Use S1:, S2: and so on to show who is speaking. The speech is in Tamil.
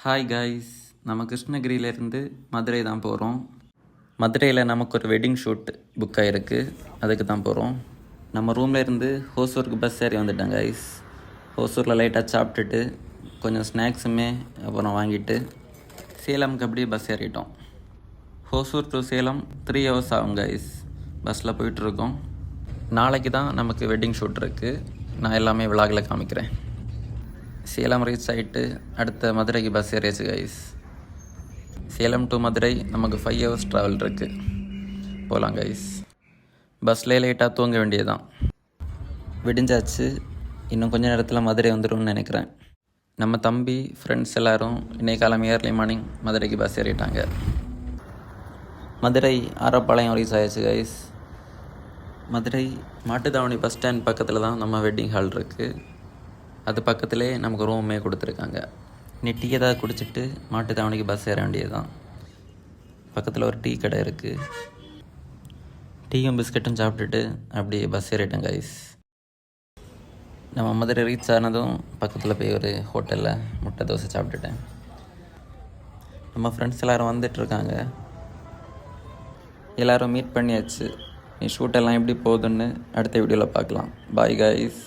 S1: ஹாய் காய்ஸ், நம்ம கிருஷ்ணகிரியிலேருந்து மதுரை தான் போகிறோம். மதுரையில் நமக்கு ஒரு வெட்டிங் ஷூட் புக் ஆகிருக்கு, அதுக்கு தான் போகிறோம். நம்ம ரூம்லேருந்து ஹோசூருக்கு பஸ் ஏறி வந்துட்டேன் காய்ஸ். ஹோசூரில் லைட்டாக சாப்பிட்டுட்டு கொஞ்சம் ஸ்நாக்ஸுமே அப்புறம் வாங்கிட்டு சேலமுக்கு அப்படியே பஸ் ஏறிட்டோம். ஹோசூர் டு சேலம் 3 hours ஆகும் காய்ஸ். பஸ்ஸில் போயிட்டுருக்கோம். நாளைக்கு தான் நமக்கு வெட்டிங் ஷூட் இருக்குது. நான் எல்லாமே விலாகில் காமிக்கிறேன். சேலம் ரீச் ஆகிட்டு அடுத்த மதுரைக்கு பஸ் ஏறியாச்சு கைஸ். சேலம் டு மதுரை நமக்கு 5 hours ட்ராவல் இருக்குது. போகலாம் கைஸ். பஸ்ஸில் லேட்டாக தூங்க வேண்டியதுதான். விடிஞ்சாச்சு. இன்னும் கொஞ்சம் நேரத்தில் மதுரை வந்துடும்னு நினைக்கிறேன். நம்ம தம்பி ஃப்ரெண்ட்ஸ் எல்லோரும் இன்றைக்கு காலம் ஏர்லி மார்னிங் மதுரைக்கு பஸ் ஏறிட்டாங்க. மதுரை ஆரப்பாளையம் ரீச் ஆயாச்சு guys. Madurai Mattuthavani bus stand பக்கத்தில் தான் நம்ம வெட்டிங் ஹால் இருக்குது. அது பக்கத்திலே நமக்கு ரூமே கொடுத்துருக்காங்க. நீ டீ ஏதாவது குடிச்சிட்டு மாட்டுத்தாவணிக்கு பஸ் ஏற வேண்டியது தான். பக்கத்தில் ஒரு டீ கடை இருக்குது. டீயும் பிஸ்கட்டும் சாப்பிட்டுட்டு அப்படியே பஸ் ஏறிட்டேன் கைஸ். நம்ம மதுரை ரீச் ஆனதும் பக்கத்தில் போய் ஒரு ஹோட்டலில் முட்டை தோசை சாப்பிட்டுட்டேன். நம்ம ஃப்ரெண்ட்ஸ் எல்லோரும் வந்துட்டுருக்காங்க. எல்லோரும் மீட் பண்ணியாச்சு. நீ ஷூட்டெல்லாம் எப்படி போகுதுன்னு அடுத்த வீடியோவில் பார்க்கலாம். Bye guys.